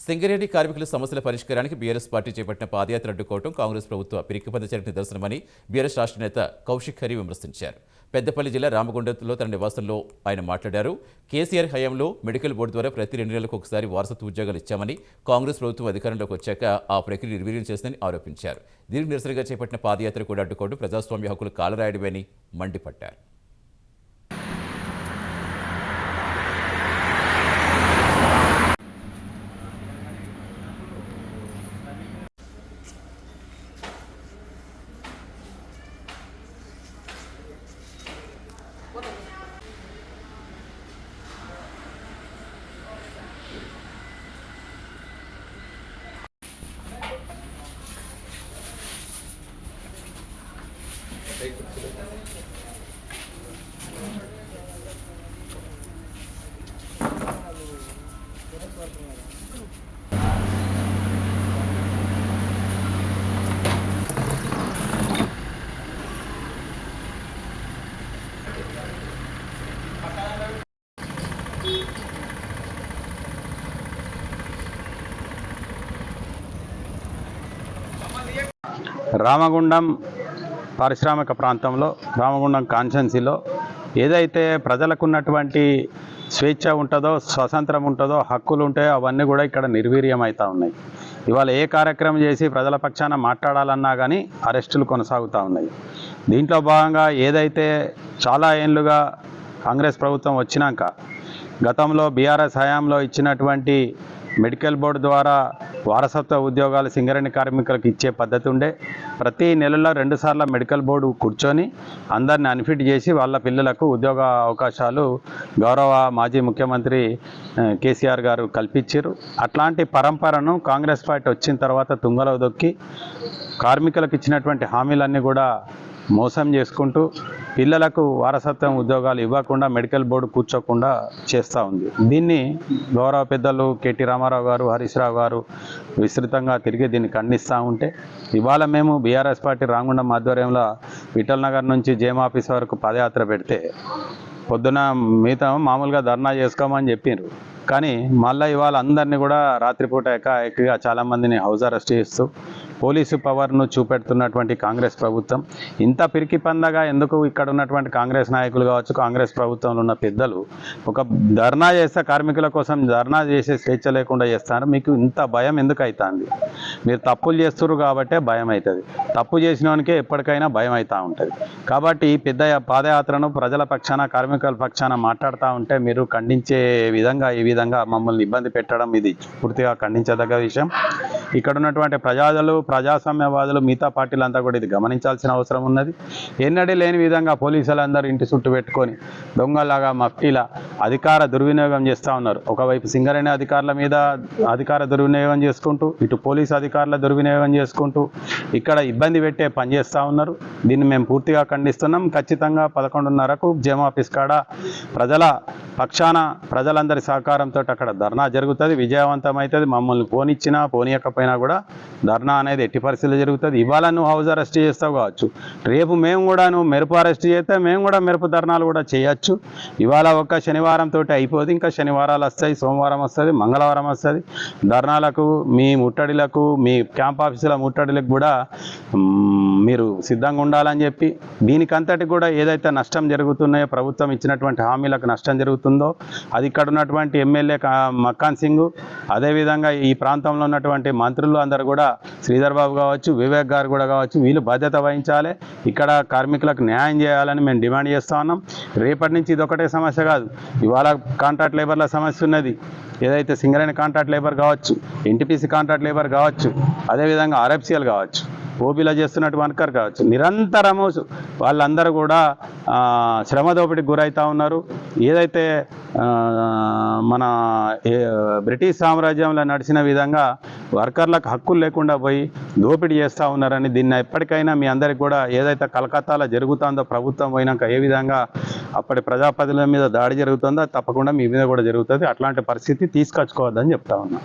సింగరేణి కార్మికుల సమస్యల పరిష్కారానికి బీఆర్ఎస్ పార్టీ చేపట్టిన పాదయాత్ర అడ్డుకోవడం కాంగ్రెస్ ప్రభుత్వ పిరికిపంద చర్యకు నిదర్శనమని బీఆర్ఎస్ రాష్ట్ర నేత కౌశిక్ ఖరీ విమర్శించారు. పెద్దపల్లి జిల్లా రామగుండంలో తన నివాసంలో ఆయన మాట్లాడారు. కేసీఆర్ హయాంలో మెడికల్ బోర్డు ద్వారా ప్రతి 2 నెలలకు ఒకసారి వారసత్వ ఉద్యోగాలు ఇచ్చామని, కాంగ్రెస్ ప్రభుత్వం అధికారంలోకి వచ్చాక ఆ ప్రక్రియ నిర్వీర్యం చేసిందని ఆరోపించారు. దీనికి నిరసనగా చేపట్టిన పాదయాత్ర కూడా అడ్డుకోవడం ప్రజాస్వామ్య హక్కులు కాలరాయడమని మండిపడ్డారు. రామగుండం పారిశ్రామిక ప్రాంతంలో రామగుండం కాన్స్టిట్యున్సీలో ఏదైతే ప్రజలకు ఉన్నటువంటి స్వేచ్ఛ ఉంటుందో, స్వతంత్రం ఉంటుందో, హక్కులు ఉంటాయో అవన్నీ కూడా ఇక్కడ నిర్వీర్యం అవుతూ ఉన్నాయి. ఇవాళ ఏ కార్యక్రమం చేసి ప్రజల పక్షాన మాట్లాడాలన్నా కానీ అరెస్టులు కొనసాగుతూ ఉన్నాయి. దీంట్లో భాగంగా ఏదైతే చాలా ఏళ్ళుగా కాంగ్రెస్ ప్రభుత్వం వచ్చినాక గతంలో బీఆర్ఎస్ హయాంలో ఇచ్చినటువంటి మెడికల్ బోర్డు ద్వారా వారసత్వ ఉద్యోగాలు సింగరేణి కార్మికులకు ఇచ్చే పద్ధతి ఉండే. ప్రతి నెలలో 2 సార్లు మెడికల్ బోర్డు కూర్చొని అందరిని అన్ఫిట్ చేసి వాళ్ళ పిల్లలకు ఉద్యోగ అవకాశాలు గౌరవ మాజీ ముఖ్యమంత్రి కేసీఆర్ గారు కల్పించారు. అట్లాంటి పరంపరను కాంగ్రెస్ పార్టీ వచ్చిన తర్వాత తుంగలో దొక్కి కార్మికులకు ఇచ్చినటువంటి హామీలన్నీ కూడా మోసం చేసుకుంటూ పిల్లలకు వారసత్వం ఉద్యోగాలు ఇవ్వకుండా మెడికల్ బోర్డు కూర్చోకుండా చేస్తూ ఉంది. దీన్ని గౌరవ పెద్దలు కేటీ రామారావు గారు, హరీష్ రావు గారు విస్తృతంగా తిరిగి దీన్ని ఖండిస్తూ ఉంటే ఇవాళ మేము బీఆర్ఎస్ పార్టీ రామగుండం ఆధ్వర్యంలో విఠల్ నగర్ నుంచి జేఎం ఆఫీస్ వరకు పాదయాత్ర పెడితే పొద్దున మిగతా మామూలుగా ధర్నా చేసుకోమని చెప్పారు. కానీ మళ్ళీ ఇవాళ అందరినీ కూడా రాత్రిపూట ఏకాఏకగా చాలామందిని హౌస్ అరెస్ట్ చేస్తూ పోలీసు పవర్ను చూపెడుతున్నటువంటి కాంగ్రెస్ ప్రభుత్వం ఇంత పిరికి పందగా ఎందుకు ఇక్కడ ఉన్నటువంటి కాంగ్రెస్ నాయకులు కావచ్చు, కాంగ్రెస్ ప్రభుత్వంలో ఉన్న పెద్దలు ఒక ధర్నా చేస్తే కార్మికుల కోసం ధర్నా చేసే స్వేచ్ఛ లేకుండా చేస్తారు? మీకు ఇంత భయం ఎందుకు అవుతుంది? మీరు తప్పులు చేస్తున్నారు కాబట్టే భయం అవుతుంది. తప్పు చేసిన వానికే ఎప్పటికైనా భయం అవుతూ ఉంటుంది. కాబట్టి పెద్ద పాదయాత్రను ప్రజల పక్షాన, కార్మికుల పక్షాన మాట్లాడుతూ ఉంటే మీరు ఖండించే విధంగా ఈ విధంగా మమ్మల్ని ఇబ్బంది పెట్టడం ఇది పూర్తిగా ఖండించదగ్గ విషయం. ఇక్కడ ఉన్నటువంటి ప్రజాస్వామ్యవాదులు మిగతా పార్టీలంతా కూడా ఇది గమనించాల్సిన అవసరం ఉన్నది. ఎన్నడీ లేని విధంగా పోలీసులందరూ ఇంటి చుట్టూ పెట్టుకొని దొంగలాగా మఫ్టీల అధికార దుర్వినియోగం చేస్తూ ఉన్నారు. ఒకవైపు సింగరేణి అధికారుల మీద అధికార దుర్వినియోగం చేసుకుంటూ, ఇటు పోలీసు అధికారుల దుర్వినియోగం చేసుకుంటూ ఇక్కడ ఇబ్బంది పెట్టే పని చేస్తూ ఉన్నారు. దీన్ని మేము పూర్తిగా ఖండిస్తున్నాం. ఖచ్చితంగా 11:30కు జేఎం ఆఫీస్ కాడ ప్రజల పక్షాన ప్రజలందరి సహకారంతో అక్కడ ధర్నా జరుగుతుంది, విజయవంతమవుతుంది. మమ్మల్ని పోనిచ్చినా పోనీయకపోయినా కూడా ధర్నా అనేది ఎట్టి పరిస్థితుల్లో జరుగుతుంది. ఇవాళ నువ్వు హౌస్ అరెస్ట్ చేస్తావు కావచ్చు, రేపు మేము కూడా నువ్వు మెరుపు అరెస్ట్ చేస్తే మేము కూడా మెరుపు ధర్నాలు కూడా చేయొచ్చు. ఇవాళ ఒక్క శనివారం తోటి అయిపోదు, ఇంకా శనివారాలు వస్తాయి, సోమవారం వస్తుంది, మంగళవారం వస్తుంది. ధర్నాలకు, మీ ముట్టడిలకు, మీ క్యాంప్ ఆఫీసుల ముట్టడిలకు కూడా మీరు సిద్ధంగా ఉండాలని చెప్పి, దీనికంతటి కూడా ఏదైతే నష్టం జరుగుతున్నాయో, ప్రభుత్వం ఇచ్చినటువంటి హామీలకు నష్టం జరుగుతుందో అది ఇక్కడ ఉన్నటువంటి ఎమ్మెల్యే మక్కాన్ సింగ్, అదేవిధంగా ఈ ప్రాంతంలో ఉన్నటువంటి మంత్రులు అందరూ కూడా శ్రీధర్ బాబు కావచ్చు, వివేక్ గారు కూడా కావచ్చు, వీళ్ళు బాధ్యత వహించాలి. ఇక్కడ కార్మికులకు న్యాయం చేయాలని మేము డిమాండ్ చేస్తూ ఉన్నాం. రేపటి నుంచి ఇది ఒకటే సమస్య కాదు, ఇవాళ కాంట్రాక్ట్ లేబర్ల సమస్య ఉన్నది. ఏదైతే సింగరేణి కాంట్రాక్ట్ లేబర్ కావచ్చు, ఎన్టీపీసీ కాంట్రాక్ట్ లేబర్ కావచ్చు, అదేవిధంగా ఆర్ఎఫ్సిఎల్ కావచ్చు, ఓబీలో చేస్తున్నట్టు వర్కర్ కావచ్చు, నిరంతరము వాళ్ళందరూ కూడా శ్రమ దోపిడికి గురవుతూ ఉన్నారు. ఏదైతే మన బ్రిటిష్ సామ్రాజ్యంలో నడిచిన విధంగా వర్కర్లకు హక్కులు లేకుండా పోయి దోపిడీ చేస్తూ ఉన్నారని, దీన్ని ఎప్పటికైనా మీ అందరికి కూడా ఏదైతే కలకత్తాలో జరుగుతుందో ప్రభుత్వం పోయినాక ఏ విధంగా అప్పటి ప్రజాప్రతినిధుల మీద దాడి జరుగుతుందో తప్పకుండా మీ మీద కూడా జరుగుతుంది. అట్లాంటి పరిస్థితి తీసుకొచ్చుకోవద్దని చెప్తా ఉన్నా.